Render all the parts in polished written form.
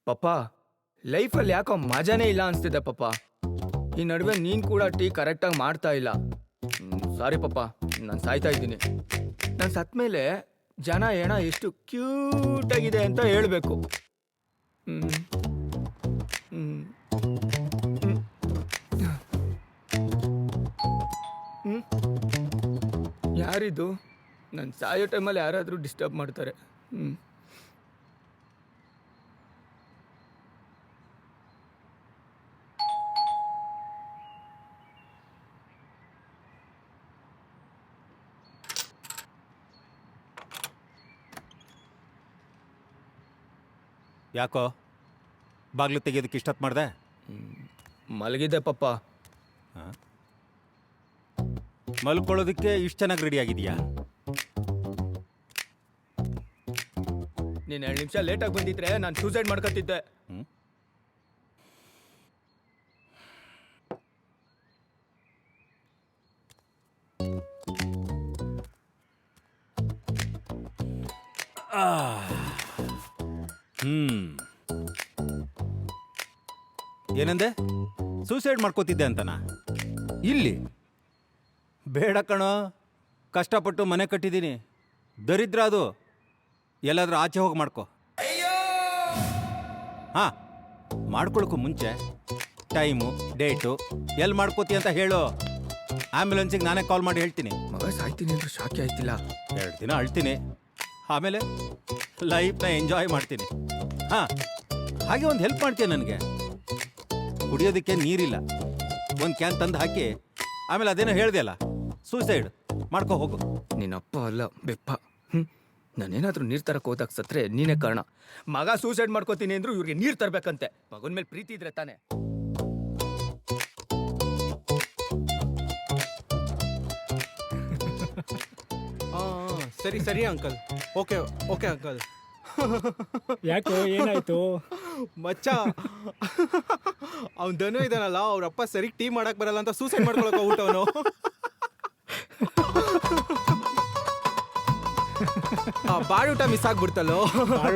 ಪಪ್ಪ ಲೈಫಲ್ಲಿ ಯಾಕೋ ಮಜಾನೇ ಇಲ್ಲ ಅನ್ಸ್ತಿದೆ ಪಪ್ಪ. ಈ ನಡುವೆ ನೀನ್ ಕೂಡ ಟೀ ಕರೆಕ್ಟಾಗಿ ಮಾಡ್ತಾ ಇಲ್ಲ. ಸಾರಿ ಪಪ್ಪ, ನಾನು ಸಾಯ್ತಾ ಇದ್ದೀನಿ. ನಾನು ಸತ್ಮೇಲೆ ಜನ ಏಣ ಎಷ್ಟು ಕ್ಯೂಟ್ ಆಗಿದೆ ಅಂತ ಹೇಳ್ಬೇಕು. ಯಾರಿದು? ನಾನು ಸಾಯೋ ಟೈಮಲ್ಲಿ ಯಾರಾದರೂ ಡಿಸ್ಟರ್ಬ್ ಮಾಡ್ತಾರೆ. ಯಾಕೋ ಬಾಗ್ಲು ತೆಗೆಯೋದಕ್ಕೆ ಇಷ್ಟೊತ್ತು ಮಾಡಿದೆ? ಮಲಗಿದೆ ಪಪ್ಪ. ಮಲ್ಕೊಳ್ಳೋದಕ್ಕೆ ಇಷ್ಟು ಚೆನ್ನಾಗಿ ರೆಡಿ ಆಗಿದೆಯಾ? ನೀನು 2 ನಿಮಿಷ ಲೇಟಾಗಿ ಬಂದಿದ್ರೆ ನಾನು ಸೂಸೈಡ್ ಮಾಡ್ಕೊತಿದ್ದೆ. ಏನಂದೆ? ಸೂಸೈಡ್ ಮಾಡ್ಕೋತಿದ್ದೆ ಅಂತನಾ? ಇಲ್ಲಿ ಬೇಡ ಕಣೋ, ಕಷ್ಟಪಟ್ಟು ಮನೆ ಕಟ್ಟಿದ್ದೀನಿ. ದರಿದ್ರ ಅದು. ಎಲ್ಲಾದ್ರೂ ಆಚೆ ಹೋಗಿ ಮಾಡ್ಕೊ. ಹಾಂ, ಮಾಡ್ಕೊಳಕ್ಕೂ ಮುಂಚೆ ಟೈಮು ಡೇಟು ಎಲ್ಲಿ ಮಾಡ್ಕೋತಿ ಅಂತ ಹೇಳು. ಆ್ಯಂಬುಲೆನ್ಸಿಗೆ ನಾನೇ ಕಾಲ್ ಮಾಡಿ ಹೇಳ್ತೀನಿ. ಮಗ ಸಾಯ್ತೀನಿ ಅಂದ್ರೆ ಶಾಕಿ ಆಯ್ತಿಲ್ಲ. 2 ದಿನ ಅಳ್ತೀನಿ, ಆಮೇಲೆ ಲೈಫ್ನ ಎಂಜಾಯ್ ಮಾಡ್ತೀನಿ. ಹಾಂ, ಹಾಗೆ ಒಂದು ಹೆಲ್ಪ್ ಮಾಡ್ತೀಯ ನನಗೆ. ಕುಡಿಯೋದಕ್ಕೆ ನೀರಿಲ್ಲ, ಒಂದು ಕ್ಯಾನ್ ತಂದು ಹಾಕಿ ಆಮೇಲೆ ಅದೇನೋ ಹೇಳ್ದೆ ಅಲ್ಲ, ಸೂಸೈಡ್ ಮಾಡ್ಕೊ ಹೋಗು. ನಿನ್ನಪ್ಪ ಅಲ್ಲ ಬೆಪ್ಪ. ನಾನೇನಾದ್ರೂ ನೀರು ತರಕ್ಕೆ ಹೋದಾಗ ಸತ್ರೆ ನೀನೇ ಕಾರಣ. ಮಗ ಸೂಸೈಡ್ ಮಾಡ್ಕೋತೀನಿ ಅಂದ್ರು ಇವ್ರಿಗೆ ನೀರು ತರಬೇಕಂತೆ. ಮಗನ ಮೇಲೆ ಪ್ರೀತಿ ಇದ್ರೆ ತಾನೆ. ಸರಿ ಸರಿ ಅಂಕಲ್. Okay okay uncle. ಯಾಕೋ ಏನಾಯ್ತು? ಮಚ್ಚ ಅವ್ನ ಧನು ಇದಾನಲ್ಲ, ಅವ್ರಪ್ಪ ಸರಿ ಟೀ ಮಾಡಕ್ ಬರಲ್ಲ ಅಂತ ಸೂಸೈಡ್ ಮಾಡ್ಕೊಳಕ ಊಟವನು. ಬಾಡೂಟ ಮಿಸ್ ಆಗ್ಬಿಡ್ತಲ್ಲೋ.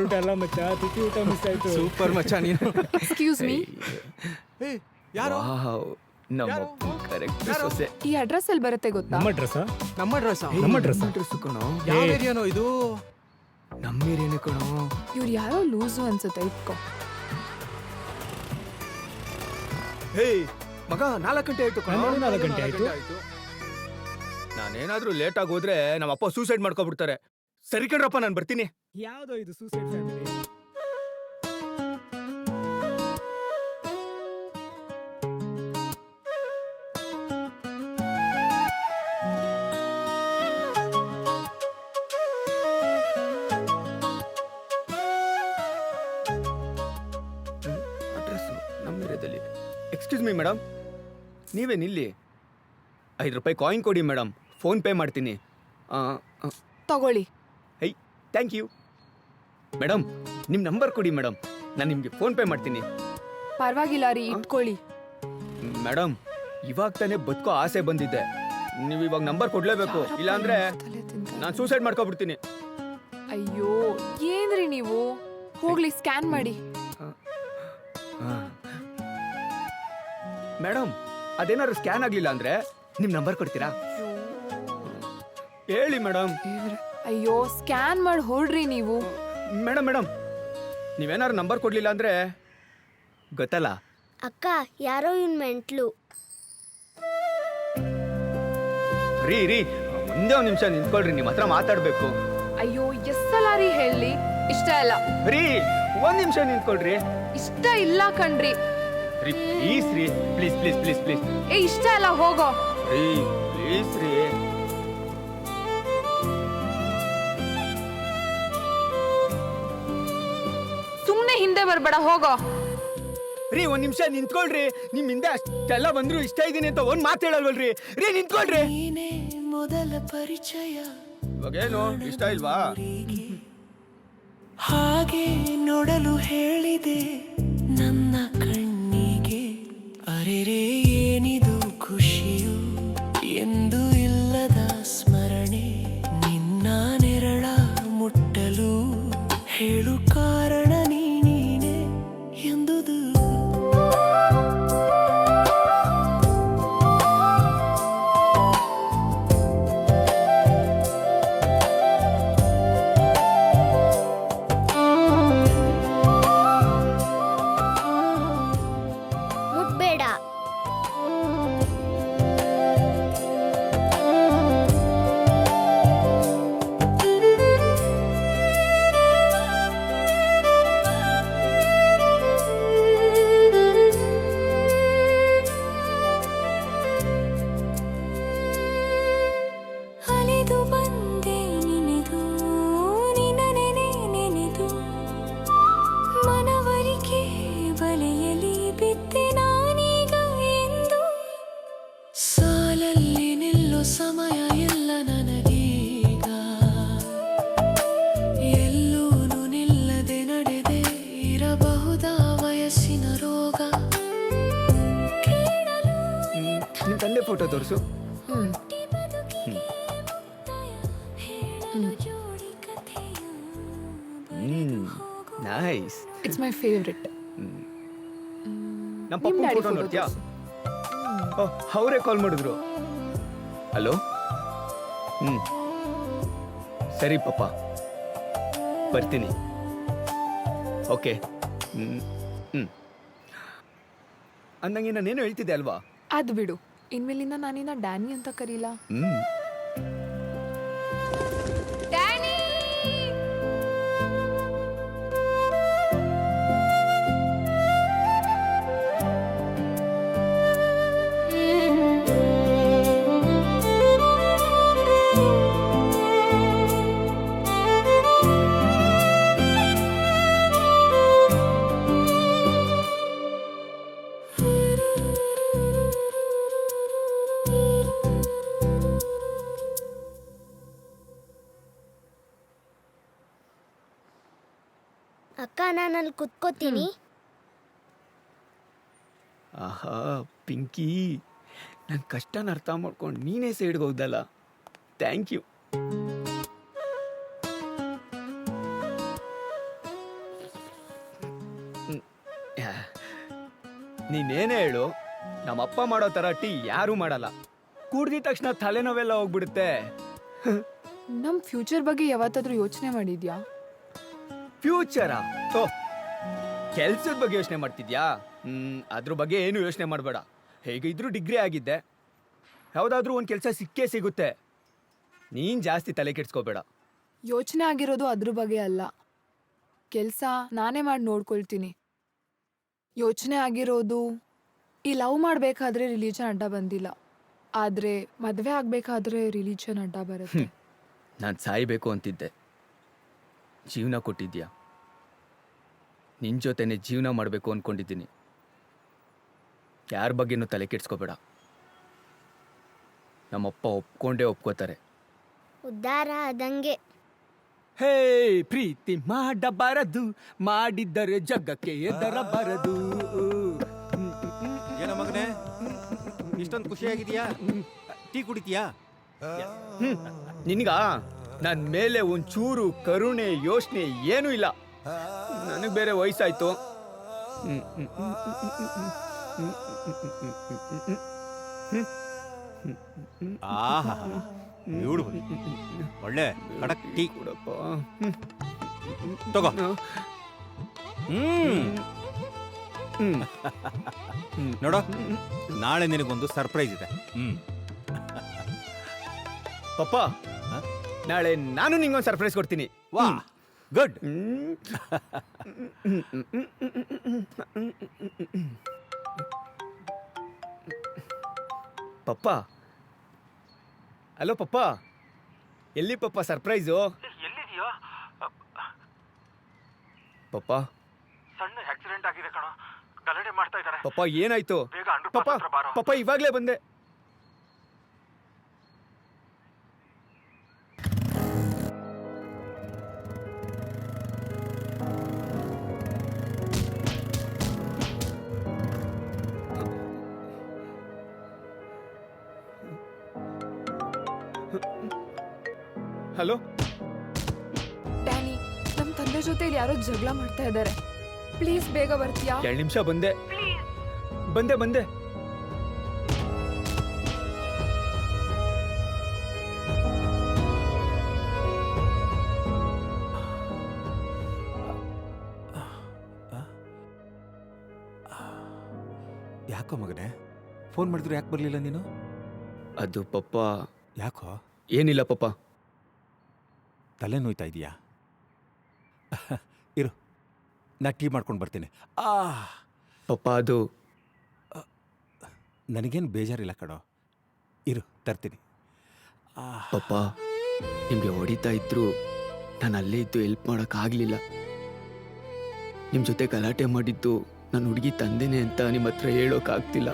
ಊಟ ಅಲ್ಲ ಮಚ್ಚ, ತಿಥಿ ಊಟ ಮಿಸ್ ಆಯ್ತು. ಸೂಪರ್ ಮಚ್ಚ ನೀನು. ಎಕ್ಸ್ಕ್ಯೂಸ್ ಮೀ, ಯಾರು? ನಮ್ಮ ಕರೆಕ್ಟ್ ಸೊಸೆ. ಈ ಅಡ್ರೆಸ್ ಎಲ್ಲಿ ಬರುತ್ತೆ ಗೊತ್ತಾ? ನಮ್ಮ ಡ್ರೆಸ್ ನಮ್ಮ ಡ್ರೆಸ್. ನಮ್ಮ ಡ್ರೆಸ್ ಕಣೋ. ಯಾವ ಏರಿಯಾನೋ ಇದು? ನಮ್ಮ ಏರಿಯಾನೇ ಕಣೋ. ಇವ್ರು ಯಾರೋ ಲೂಸು ಅನ್ಸುತ್ತೆ. ಇಟ್ಕೋ. ಹೇ ಮಗ, 4 ಗಂಟೆ ಆಯ್ತು ಕಣೋ. 4 ಗಂಟೆ ಆಯ್ತು. ನಾನೇನಾದ್ರೂ ಲೇಟ್ ಆಗಿ ಹೋದ್ರೆ ನಮ್ಮಪ್ಪ ಸೂಸೈಡ್ ಮಾಡ್ಕೊಬಿಡ್ತಾರೆ. ಸರಿ ಕಣ್ರಪ್ಪ, ನಾನು ಬರ್ತೀನಿ. ಯಾವ್ದೋ ಇದು ಸೂಸೈಡ್ ಫ್ಯಾಮಿಲಿ. ಅಡ್ರೆಸ್ ನಮ್ಮ ಏರಿಯಾದಲ್ಲಿ. Excuse me madam, ನೀವೇನಿಲ್ಲಿ? 5 ರೂಪಾಯಿ ಕಾಯಿನ್ ಕೊಡಿ ಮೇಡಮ್, ಫೋನ್ ಪೇ ಮಾಡ್ತೀನಿ. ತಗೊಳ್ಳಿ. I thank you madam. ನಿಮ್ಮ ನಂಬರ್ ಕೊಡಿ ಮೇಡಮ್, ನಾನು ನಿಮಗೆ ಫೋನ್ ಪೇ ಮಾಡ್ತೀನಿ. ಪರವಾಗಿಲ್ಲ ರೀ, ಇಟ್ಕೊಳ್ಳಿ. ಮೇಡಮ್, ಇವಾಗ ತಾನೇ ಬದುಕೋ ಆಸೆ ಬಂದಿದ್ದೆ. ನೀವು ಇವಾಗ ನಂಬರ್ ಕೊಡ್ಲೇಬೇಕು, ಇಲ್ಲಾಂದ್ರೆ ನಾನು ಸೂಸೈಡ್ ಮಾಡ್ಕೊಬಿಡ್ತೀನಿ. ಅಯ್ಯೋ ಏನ್ರಿ ನೀವು, ಹೋಗ್ಲಿ ಸ್ಕ್ಯಾನ್ ಮಾಡಿ. ಮೇಡಮ್, ಅದೇನಾದ್ರು ಸ್ಕ್ಯಾನ್ ಆಗ್ಲಿಲ್ಲ ಅಂದ್ರೆ ನಿಮ್ ನಂಬರ್ ಕೊಡ್ತೀರಾ? ಹೇಳಿ ಮೇಡಮ್. ಅಯ್ಯೋ ಸ್ಕ್ಯಾನ್ ಮಾಡಿ ಹೊರಡ್ರಿ ನೀವು. ಮೇಡಮ್ ಮೇಡಮ್, ನೀವೇನಾದ್ರು ನಂಬರ್ ಕೊಡ್ಲಿಲ್ಲ ಅಂದ್ರೆ ಗೊತ್ತಲ್ಲ. ಅಕ್ಕ, ಯಾರೋ ಇನ್ ಮೆಂಟ್ಲು. ರೀ ರೀ, ಒಂದೇ 1 ನಿಮಿಷ ನಿಂತ್ಕೊಳ್ರಿ, ನಿಮ್ಮ ಹತ್ರ ಮಾತಾಡ್ಬೇಕು. ಅಯ್ಯೋ ಎಷ್ಟಲ್ಲ ರೀ ಹೇಳಿ, ಇಷ್ಟ ಇಲ್ಲ. ರೀ 1 ನಿಮಿಷ ನಿಂತ್ಕೊಳ್ರಿ. ಇಷ್ಟ ಇಲ್ಲ ಕಣ್ರಿ. ರೀ ಪ್ಲೀಸ್ ರೀ, ಪ್ಲೀಸ್ ಪ್ಲೀಸ್ ಪ್ಲೀಸ್ ಪ್ಲೀಸ್. ಏ ಇಷ್ಟ ಇಲ್ಲ, ಹೋಗೋ. ರೀ ಪ್ಲೀಸ್ ರೀ. ಸುಮ್ನೆ ಹಿಂದೆ ಬರ್ಬೇಡ, ಹೋಗೋ. ರೀ 1 ನಿಮಿಷ ನಿಂತ್ಕೊಳ್ರಿ. ನಿಮ್ ಹಿಂದೆ ಅಷ್ಟೆಲ್ಲ ಬಂದ್ರು ಇಷ್ಟ ಇದ್ದೀನಿ ಅಂತ ಒಂದ್ ಮಾತು ಹೇಳಲ್ವಲ್ರಿ? ರೀ ನಿಂತ್ಕೊಳ್ರಿ. ಮೊದಲ ಪರಿಚಯ ಇವಾಗೇನು ಇಷ್ಟ ಇಲ್ವಾ? ಹಾಗೆ ನೋಡಲು ಹೇಳಿದೆ ನನ್ನ ಕಣ್ಣಿಗೆ. ಅರೆರೆ ಏನಿದು ಖುಷಿಯು ಎಂದು ಇಲ್ಲದ ಸ್ಮರಣೆ. ನಿನ್ನ ನೆರಳ ಮುಟ್ಟಲು ಹೇಳು ಕಾರಣ ನೀನೇ. ಫೋಟೋ ತೋರಿಸು. ನೈಸ್. It's my favourite. ನಮ್ಮ ಪಪ್ಪ ಫೋಟೋ ನೋಡ್ತೀಯಾ? ಅವರೇ ಕಾಲ್ ಮಾಡಿದ್ರು. ಹಲೋ. ಸರಿ ಪಪ್ಪ, ಬರ್ತೀನಿ. ಓಕೆ. ಅಂದಂಗೆ ನಾನೇನು ಹೇಳ್ತಿದ್ದೆ ಅಲ್ವಾ? ಅದು ಬಿಡು, ಇನ್ಮೇಲಿಂದ ನಾನಿನ್ನ ಡ್ಯಾನಿ ಅಂತ ಕರೀಲ. ಡ್ಯಾನಿ! ಅಕ್ಕ ನಾನು ಅಲ್ಲಿ ಕುತ್ಕೋತೀನಿ. ಆಹಾ ಪಿಂಕಿ, ನನ್ನ ಕಷ್ಟನ ಅರ್ಥ ಮಾಡ್ಕೊಂಡು ನೀನೇ ಸೈಡ್ಗೆ ಹೋಗ್ದಲ್ಲ. Thank you. ನೀನೇನೇ ಹೇಳು, ನಮ್ಮಪ್ಪ ಮಾಡೋ ಥರ ಟೀ ಯಾರೂ ಮಾಡಲ್ಲ. ಕುಡ್ದಿದ ತಕ್ಷಣ ತಲೆನೋವೆಲ್ಲ ಹೋಗ್ಬಿಡುತ್ತೆ. ನಮ್ ಫ್ಯೂಚರ್ ಬಗ್ಗೆ ಯಾವತ್ತಾದ್ರೂ ಯೋಚನೆ ಮಾಡಿದ್ಯಾ? ಫ್ಯೂಚರಾ? ಓ, ಕೆಲ್ಸದ ಬಗ್ಗೆ ಯೋಚನೆ ಮಾಡ್ತಿದ್ಯಾ? ಅದ್ರ ಬಗ್ಗೆ ಏನು ಯೋಚನೆ ಮಾಡಬೇಡ. ಹೇಗಿದ್ರು ಡಿಗ್ರಿ ಆಗಿದ್ದೆ, ಯಾವುದಾದ್ರೂ ಒಂದು ಕೆಲಸ ಸಿಕ್ಕೇ ಸಿಗುತ್ತೆ. ನೀನು ಜಾಸ್ತಿ ತಲೆ ಕೆಡ್ಸ್ಕೋಬೇಡ. ಯೋಚನೆ ಆಗಿರೋದು ಅದ್ರ ಬಗ್ಗೆ ಅಲ್ಲ, ಕೆಲಸ ನಾನೇ ಮಾಡಿ ನೋಡ್ಕೊಳ್ತೀನಿ. ಯೋಚನೆ ಆಗಿರೋದು ಈ ಲವ್ ಮಾಡಬೇಕಾದ್ರೆ ರಿಲಿಜನ್ ಅಡ್ಡ ಬಂದಿಲ್ಲ, ಆದರೆ ಮದುವೆ ಆಗಬೇಕಾದ್ರೆ ರಿಲಿಜನ್ ಅಡ್ಡ ಬರುತ್ತೆ. ನಾನು ಸಾಯಬೇಕು ಅಂತಿದ್ದೆ, ಜೀವನ ಕೊಟ್ಟಿದ್ಯಾ. ನಿನ್ನ ಜೊತೆನೆ ಜೀವನ ಮಾಡಬೇಕು ಅಂದ್ಕೊಂಡಿದ್ದೀನಿ. ಯಾರ ಬಗ್ಗೆನೂ ತಲೆ ಕೆಡ್ಸ್ಕೋಬೇಡ. ನಮ್ಮಪ್ಪ ಒಪ್ಕೊಂಡೇ ಒಪ್ಕೋತಾರೆ. ಉದ್ಧಾರ ಆದಂಗೆ. ಹೇ ಪ್ರೀತಿ ಮಾಡಬಾರದು, ಮಾಡಿದ್ದರೆ ಜಗಕ್ಕೆ ಎದರಬಾರದು. ಏನ ಮಗನೇ, ಇಷ್ಟೊಂದು ಖುಷಿಯಾಗಿದೆಯಾ? ಟೀ ಕುಡಿತೀಯಾ? ನಿನ್ಗ ನನ್ನ ಮೇಲೆ ಒಂಚೂರು ಕರುಣೆ ಯೋಚನೆ ಏನೂ ಇಲ್ಲ. ನನಗೆ ಬೇರೆ ವಯಸ್ಸಾಯ್ತು. ಆಹಾ, ಬ್ಯೂಟಿಫುಲ್. ಒಳ್ಳೆ ಕಡಕ್ ಟೀ ಕೊಡಪ್ಪ. ತಗೋ. ನೋಡೋ, ನಾಳೆ ನಿನಗೊಂದು ಸರ್ಪ್ರೈಸ್ ಇದೆ. ಪಪ್ಪ, ನಾಳೆ ನಾನು ನಿಂಗೊಂದು ಸರ್ಪ್ರೈಸ್ ಕೊಡ್ತೀನಿ. ವಾ, ಗುಡ್. ಪಪ್ಪ, ಹಲೋ ಪಪ್ಪ, ಎಲ್ಲಿ ಪಪ್ಪ ಸರ್ಪ್ರೈಸು? ಎಲ್ಲಿದೆಯೋ? ಪಪ್ಪ, ಸಣ್ಣ ಆಕ್ಸಿಡೆಂಟ್ ಆಗಿದೆ ಕಣ, ಗಲಾಟೆ ಮಾಡ್ತಾ ಇದ್ದಾರೆ. ಪಪ್ಪ ಏನಾಯ್ತು? ಬೇಗ ಅಂಡರ್ ಪಪ್ಪ ಪಾಸ್ ಹತ್ರ ಬಾರೋ. ಪಪ್ಪ ಇವಾಗ್ಲೇ ಬಂದೆ. ಹಲೋ ಡ್ಯಾನಿ, ನಮ್ಮ ತಂದೆ ಜೊತೆಲಿ ಯಾರೋ ಜಗಳ ಮಾಡ್ತಾ ಇದ್ದಾರೆ. ಪ್ಲೀಸ್ ಬೇಗ ಬರ್ತೀಯಾ? 2 ನಿಮಿಷ ಬಂದೆ. ಬಂದೆ. ಯಾಕೋ ಮಗನೇ, ಫೋನ್ ಮಾಡಿದ್ರು ಯಾಕೆ ಬರಲಿಲ್ಲ ನೀನು? ಅದು ಪಪ್ಪ, ಯಾಕೋ? ಏನಿಲ್ಲ ಪಪ್ಪ. ತಲೆ ನೋಯ್ತಾ ಇದೆಯಾ? ಇರು, ನಾ ಟೀ ಮಾಡ್ಕೊಂಡು ಬರ್ತೀನಿ. ಪಪ್ಪ ಅದು ನನಗೇನು ಬೇಜಾರಿಲ್ಲ ಕಣೋ, ಇರು ತರ್ತೀನಿ. ಪಪ್ಪ, ನಿಮಗೆ ಹೊಡಿತಾ ಇದ್ರು ನಾನು ಅಲ್ಲೇ ಇದ್ದು ಹೆಲ್ಪ್ ಮಾಡೋಕ್ಕಾಗಲಿಲ್ಲ. ನಿಮ್ಮ ಜೊತೆ ಗಲಾಟೆ ಮಾಡಿದ್ದು ನನ್ನ ಹುಡುಗಿ ತಂದೆನೇ ಅಂತ ನಿಮ್ಮ ಹತ್ರ ಹೇಳೋಕ್ಕಾಗ್ತಿಲ್ಲ.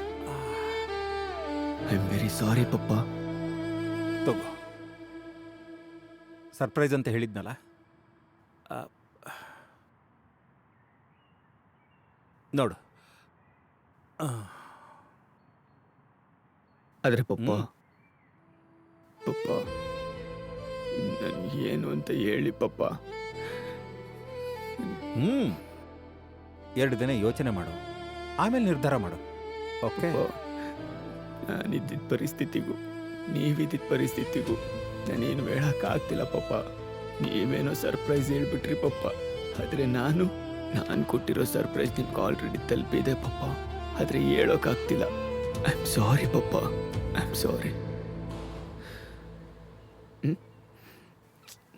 ಐ ಆಮ್ ವೆರಿ ಸಾರಿ ಪಪ್ಪ. ತಗೋ, ಸರ್ಪ್ರೈಸ್ ಅಂತ ಹೇಳಿದ್ನಲ್ಲ. ನೋಡು, ಆದರೆ ಪಪ್ಪ ಹ್ಮ್. ಪಪ್ಪ ನನ್ಗೆ ಏನು ಅಂತ ಹೇಳಿ ಪಪ್ಪ. 2 ದಿನ ಯೋಚನೆ ಮಾಡು, ಆಮೇಲೆ ನಿರ್ಧಾರ ಮಾಡು. ಓಕೆ? ಪಪ್ಪ, ನಾನಿದ್ದಿದ್ದ ಪರಿಸ್ಥಿತಿಗೂ ನೀವಿದ್ದಿದ್ದ ಪರಿಸ್ಥಿತಿಗೂ ನಾನೇನು ಹೇಳಕ್ಕಾಗ್ತಿಲ್ಲ ಪಪ್ಪ. ನೀವೇನೋ ಸರ್ಪ್ರೈಸ್ ಹೇಳ್ಬಿಟ್ರಿ ಪಪ್ಪ, ಆದರೆ ನಾನು ಕೊಟ್ಟಿರೋ ಸರ್ಪ್ರೈಸ್ ನಿಮ್ಗೆ ಆಲ್ರೆಡಿ ತಲುಪಿದೆ ಪಪ್ಪ. ಆದರೆ ಹೇಳೋಕ್ಕಾಗ್ತಿಲ್ಲ. ಐ ಆಮ್ ಸಾರಿ ಪಪ್ಪ, ಐ ಆಮ್ ಸಾರಿ.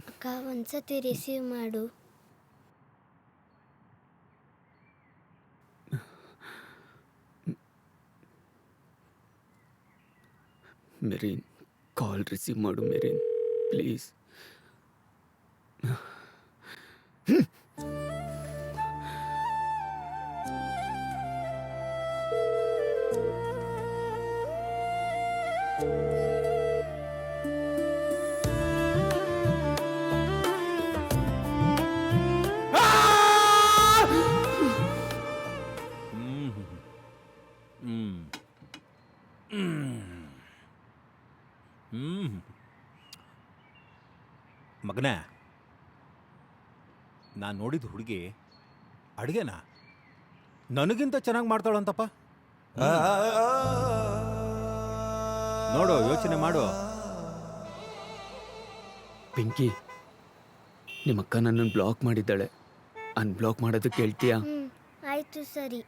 ಅಕ್ಕ ಒಂದ್ಸತಿ ರಿಸೀವ್ ಮಾಡು. ಮೆರೀನ್, ಕಾಲ್ ರಿಸೀವ್ ಮಾಡು ಮೆರೀನ್, ಪ್ಲೀಸ್. ಮಗನ, ನಾನು ನೋಡಿದ ಹುಡುಗಿ ಅಡುಗೆನ ನನಗಿಂತ ಚೆನ್ನಾಗಿ ಮಾಡ್ತಾಳಂತಪ್ಪ. ನೋಡು, ಯೋಚನೆ ಮಾಡು. ಪಿಂಕಿ, ನಿಮ್ಮಕ್ಕ ನನ್ನನ್ನು ಬ್ಲಾಕ್ ಮಾಡಿದ್ದಾಳೆ. ಅನ್ಬ್ಲಾಕ್ ಮಾಡೋದಕ್ಕೆ ಹೇಳ್ತೀಯಾ? ಆಯ್ತು ಸರಿ.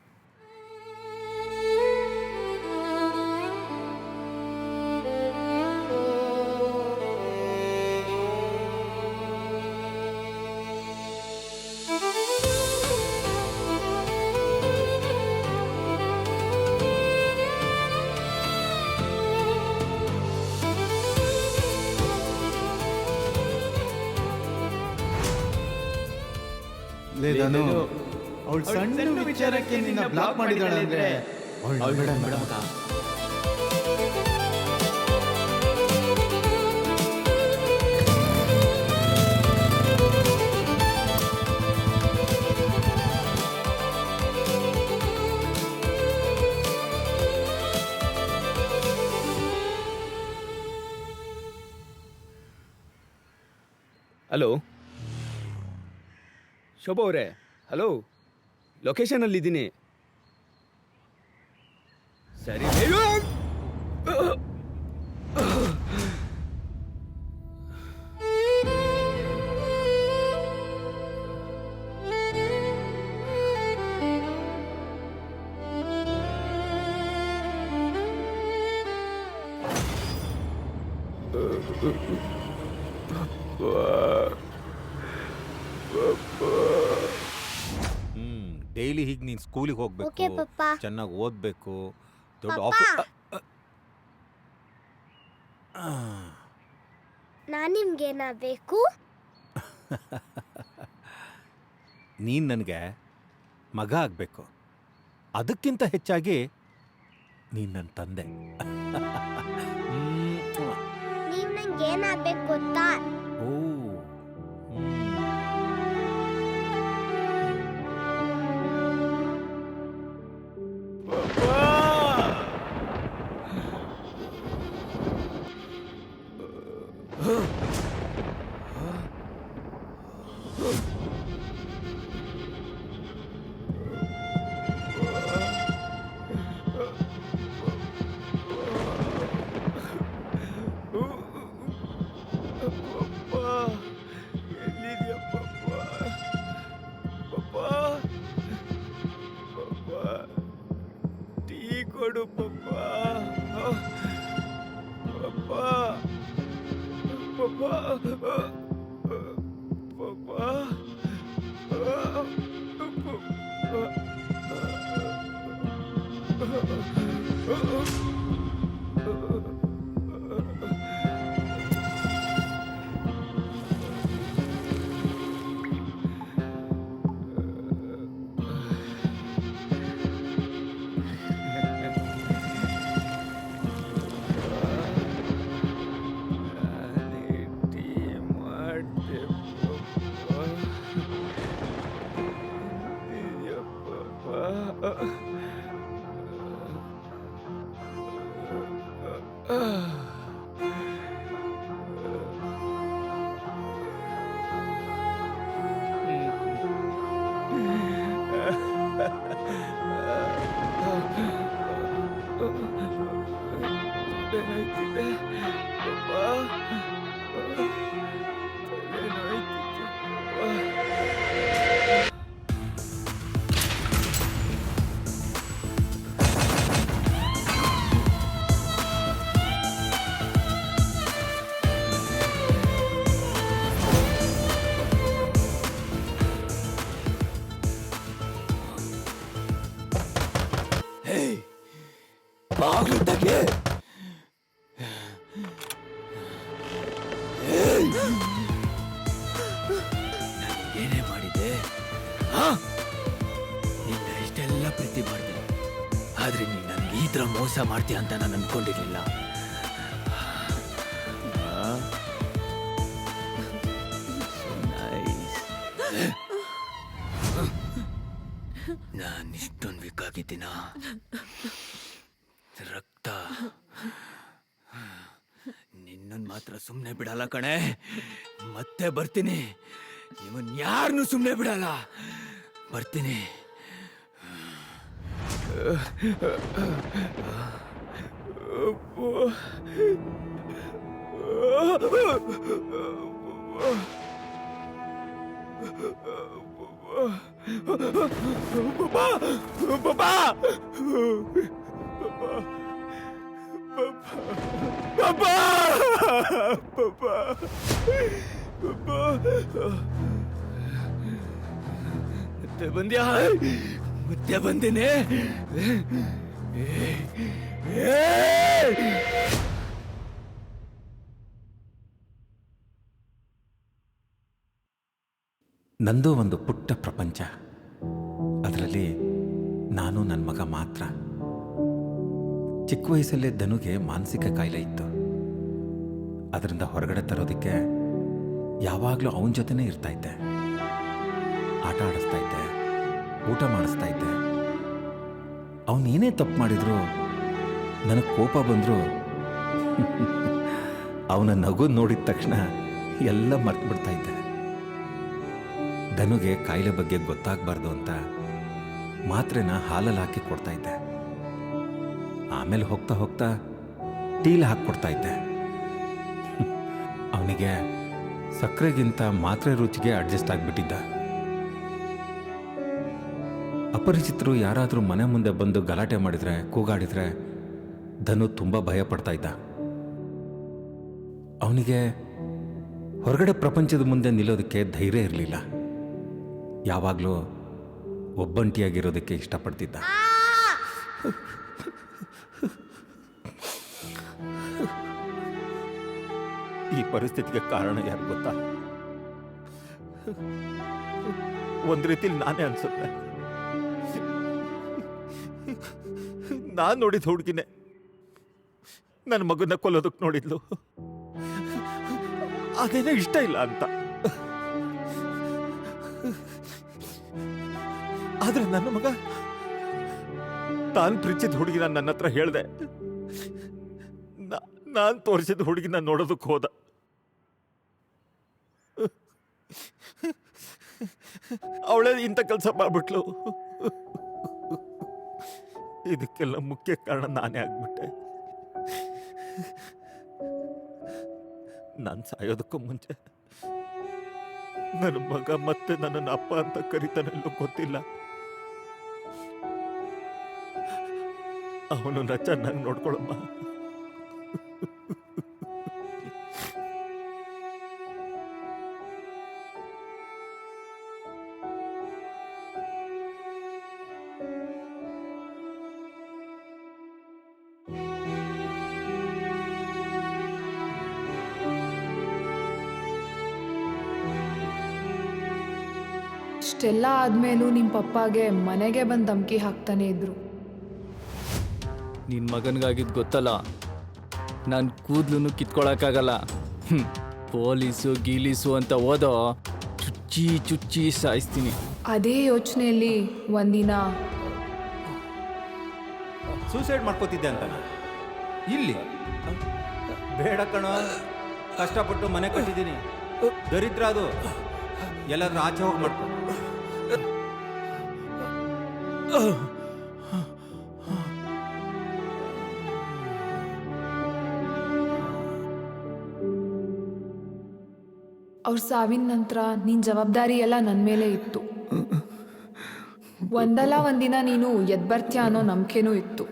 ಅವಳು ಸಣ್ಣ ವಿಚಾರಕ್ಕೆ ನಿನ್ನ ಬ್ಲಾಕ್ ಮಾಡಿದಾಳೆ ಅಂದ್ರೆ ಹಲೋ ಶೋಭಾ ಅವರೇ, ಹಲೋ, ಲೊಕೇಶನಲ್ಲಿದ್ದೀನಿ. ಸರಿ, ಡೈಲಿ ಹೀಗೆ ನೀನು ಸ್ಕೂಲಿಗೆ ಓಕೆ ಹೋಗ್ಬೇಕು, ಪಪ್ಪ. ಚೆನ್ನಾಗಿ ಓದಬೇಕು, ದೊಡ್ಡ ಪಪ್ಪ. ಆಫೀಸ್. ನಾನು ನಿಮ್ಗೇನಾಗಬೇಕು? ನೀನು ನನಗೆ ಮಗ ಆಗಬೇಕು. ಅದಕ್ಕಿಂತ ಹೆಚ್ಚಾಗಿ ನೀನು ನನ್ನ ತಂದೆ. ನೀವು ನಂಗೇನಾಗಬೇಕು ಗೊತ್ತಾ? ಓ, ಎಲ್ಲಿದ್ಯಾ ಪಪ್ಪ? ಪಪ್ಪ, ಪಪ್ಪ, ಟೀ ಕೊಡು ಪಪ್ಪ. ಪಪ್ಪ, ಪಪ್ಪ, ಪಪ್ಪ, ಟೀ ಮಾಡ್ದೆ ಪಪ್ಪ. ಪಪ್ಪ ಬಾಗ್ಲು ತೆಗೆ. ಏನೇ ಮಾಡಿದೆ? ನಿನ್ನ ಇಷ್ಟೆಲ್ಲ ಪ್ರೀತಿ ಮಾಡಿದೆ, ಆದ್ರೆ ನೀನು ನನಗೆ ಈ ತರ ಮೋಸ ಮಾಡ್ತೀಯ ಅಂತ ನಾನು ಅನ್ಕೊಂಡಿರ್ಲಿಲ್ಲ. ನಾನು ಇಷ್ಟೊಂದು ವೀಕ್ ಆಗಿದ್ದೀನ? ರಕ್ತ ನಿನ್ನನ್ನು ಮಾತ್ರ ಸುಮ್ಮನೆ ಬಿಡಲ್ಲ ಕಣೆ. ಮತ್ತೆ ಬರ್ತೀನಿ, ಇವನ್ ಯಾರನ್ನೂ ಸುಮ್ಮನೆ ಬಿಡಲ್ಲ. ಬರ್ತೀನಿ. ಮತ್ತೆ ಬಂದ್ಯಾ? ಮತ್ತೆ ಬಂದೇನೆ. ನಂದು ಒಂದು ಪುಟ್ಟ ಪ್ರಪಂಚ. ಅದರಲ್ಲಿ ನಾನು ನನ್ನ ಮಗ ಮಾತ್ರ. ಚಿಕ್ಕ ವಯಸ್ಸಲ್ಲೇ ಧನುಗೆ ಮಾನಸಿಕ ಕಾಯಿಲೆ ಇತ್ತು. ಅದರಿಂದ ಹೊರಗಡೆ ತರೋದಕ್ಕೆ ಯಾವಾಗಲೂ ಅವನ ಜೊತೆನೇ ಇರ್ತಾ ಇದ್ದೆ. ಆಟ ಆಡಿಸ್ತಾ ಇದ್ದೆ, ಊಟ ಮಾಡಿಸ್ತಾ ಇದ್ದೆ. ಅವನೇನೇ ತಪ್ಪು ಮಾಡಿದ್ರು, ನನಗೆ ಕೋಪ ಬಂದರೂ ಅವನ ನಗು ನೋಡಿದ ತಕ್ಷಣ ಎಲ್ಲ ಮರ್ತು ಬಿಡ್ತಾ ಇದ್ದೆ. ಧನುಗೆ ಕಾಯಿಲೆ ಬಗ್ಗೆ ಗೊತ್ತಾಗಬಾರ್ದು ಅಂತ ಮಾತ್ರೆನ ಹಾಲಲ್ಲಿ ಹಾಕಿ ಕೊಡ್ತಾ ಇದ್ದೆ. ಆಮೇಲೆ ಹೋಗ್ತಾ ಹೋಗ್ತಾ ಟೀಲಿ ಹಾಕ್ಕೊಡ್ತಾ ಇದ್ದೆ. ಅವನಿಗೆ ಸಕ್ಕರೆಗಿಂತ ಮಾತ್ರೆ ರುಚಿಗೆ ಅಡ್ಜಸ್ಟ್ ಆಗಿಬಿಟ್ಟಿದ್ದ. ಅಪರಿಚಿತರು ಯಾರಾದರೂ ಮನೆ ಮುಂದೆ ಬಂದು ಗಲಾಟೆ ಮಾಡಿದರೆ, ಕೂಗಾಡಿದರೆ ಧನು ತುಂಬ ಭಯ ಪಡ್ತಾ ಇದ್ದ. ಅವನಿಗೆ ಹೊರಗಡೆ ಪ್ರಪಂಚದ ಮುಂದೆ ನಿಲ್ಲೋದಕ್ಕೆ ಧೈರ್ಯ ಇರಲಿಲ್ಲ. ಯಾವಾಗಲೂ ಒಬ್ಬಂಟಿಯಾಗಿರೋದಕ್ಕೆ ಇಷ್ಟಪಡ್ತಿದ್ದ. ಈ ಪರಿಸ್ಥಿತಿಗೆ ಕಾರಣ ಯಾರು ಗೊತ್ತಾ? ಒಂದು ರೀತಿಲಿ ನಾನೇ ಅನ್ಸುತ್ತೆ. ನಾನು ನೋಡಿದ ಹುಡುಗಿನೇ ನನ್ನ ಮಗನ ಕೊಲ್ಲೋದಕ್ಕೆ ನೋಡಿದ್ಲು. ಅದೇನೋ ಇಷ್ಟ ಇಲ್ಲ ಅಂತ. ಆದ್ರೆ ನನ್ನ ಮಗ ತಾನು ಪ್ರೀತಿಸಿದ ಹುಡುಗಿನ ನನ್ನ ಹತ್ರ ಹೇಳ್ದೆ. ನಾನು ತೋರಿಸಿದ ಹುಡುಗಿನ ನೋಡೋದಕ್ಕೆ ಹೋದ. ಅವಳೇ ಇಂಥ ಕೆಲಸ ಮಾಡ್ಬಿಟ್ಲು. ಇದಕ್ಕೆಲ್ಲ ಮುಖ್ಯ ಕಾರಣ ನಾನೇ ಆಗ್ಬಿಟ್ಟೆ. ನಾನು ಸಾಯೋದಕ್ಕೂ ಮುಂಚೆ ನನ್ನ ಮಗ ಮತ್ತೆ ನನ್ನನ್ನು ಅಪ್ಪ ಅಂತ ಕರಿತಾನೆಲ್ಲೋ ಗೊತ್ತಿಲ್ಲ. ಅವನನ್ನ ಚೆನ್ನಾಗಿ ನೋಡ್ಕೊಳಮ್ಮ. ಇಷ್ಟೆಲ್ಲ ಆದ್ಮೇಲೂ ನಿಮ್ಮ ಪಪ್ಪಾಗೆ ಮನೆಗೆ ಬಂದು ಧಮ್ಕಿ ಹಾಕ್ತಾನೆ ಇದ್ರು. ನಿನ್ನ ಮಗನಿಗಾಗಿದ್ದು ಗೊತ್ತಲ್ಲ, ನಾನು ಕೂದಲು ಕಿತ್ಕೊಳಕ್ಕಾಗಲ್ಲ. ಪೊಲೀಸು ಗೀಲೀಸು ಅಂತ ಓದೋ ಚುಚ್ಚಿ ಚುಚ್ಚಿ ಸಾಯಿಸ್ತೀನಿ. ಅದೇ ಯೋಚನೆಯಲ್ಲಿ ಒಂದಿನ ಸೂಸೈಡ್ ಮಾಡ್ಕೋತಿದ್ದೆ ಅಂತ ಇಲ್ಲಿ ಬೇಡ ಕಣೋ. ಕಷ್ಟಪಟ್ಟು ಮನೆ ಕಟ್ಟಿದ್ದೀನಿ. ದರಿದ್ರ ಅದು. ಎಲ್ಲಾದ್ರೂ ಆಚೆ ಹೋಗಿ ಮಾಡ್ಕೊ. ಅವ್ರ ಸಾವಿನ ನಂತರ ನಿನ್ನ ಜವಾಬ್ದಾರಿ ಎಲ್ಲ ನನ್ನ ಮೇಲೆ ಇತ್ತು. ಒಂದಲ್ಲ ಒಂದಿನ ನೀನು ಎದ್ದು ಬರ್ತೀಯ ಅನ್ನೋ ನಂಬಿಕೆನೂ ಇತ್ತು.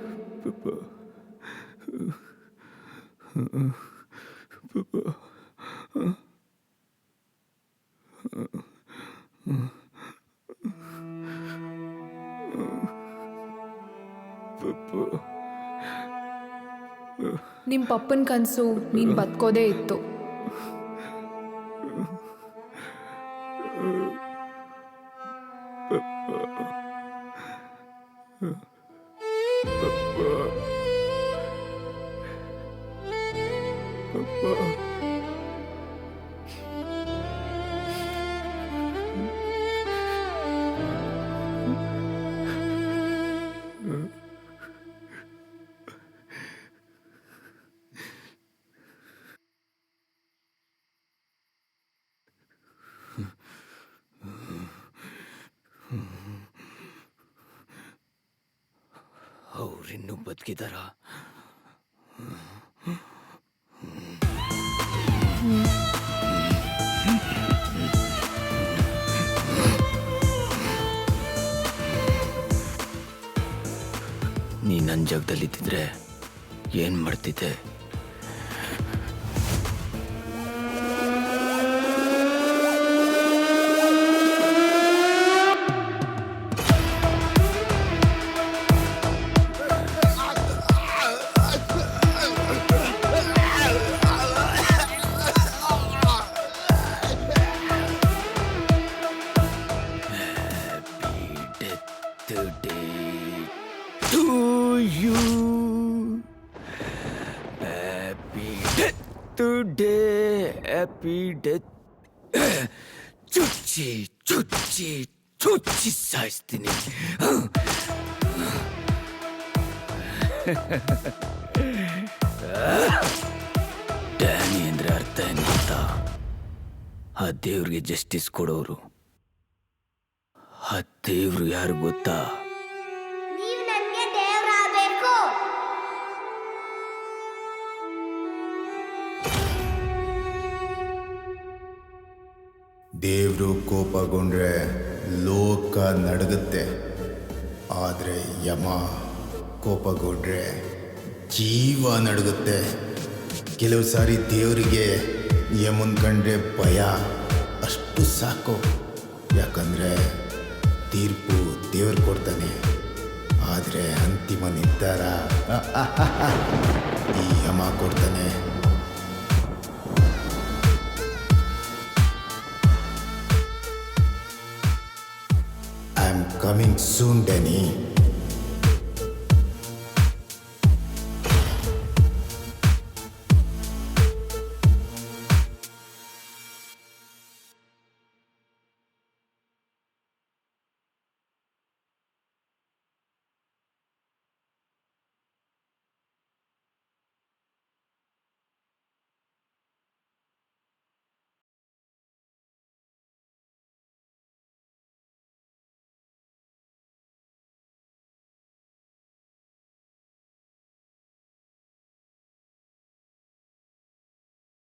ನಿಮ್ಮ ಪಪ್ಪನ ಕನಸು ನೀನು ಬದುಕೋದೇ ಇತ್ತು. ಅವ್ರಿನ್ನೂ ಬದುಕಿದಾರ? ನೀ ನನ್ನ ಜಾಗದಲ್ಲಿದ್ದಿದ್ರೆ ಏನು ಮಾಡ್ತಿದ್ದೆ? Happy death. ಚುಚ್ಚಿ ಚುಚ್ಚಿ ಚುಚ್ಚಿ ಸಾಯಿಸ್ತೀನಿ. ಡ್ಯಾನಿ ಅಂದ್ರೆ ಅರ್ಥ ಏನು ಗೊತ್ತಾ? ಆ ದೇವ್ರಿಗೆ ಜಸ್ಟಿಸ್ ಕೊಡೋರು. ಆ ದೇವ್ರು ಯಾರು ಗೊತ್ತಾ? ನೀವು ನನಗೆ ದೇವರಾಗಬೇಕು. ದೇವರು ಕೋಪಗೊಂಡ್ರೆ ಲೋಕ ನಡುಗುತ್ತೆ, ಆದರೆ ಯಮ ಕೋಪಗೊಂಡ್ರೆ ಜೀವ ನಡುಗುತ್ತೆ. ಕೆಲವು ಸಾರಿ ದೇವರಿಗೆ ಯಮನ್ ಕಂಡ್ರೆ ಭಯ, ಅಷ್ಟು ಸಾಕು. ಯಾಕಂದರೆ ತೀರ್ಪು ದೇವ್ರು ಕೊಡ್ತಾನೆ, ಆದರೆ ಅಂತಿಮ ನಿರ್ಧಾರ ಈ ಯಮ ಕೊಡ್ತಾನೆ. I'm coming soon, Danny.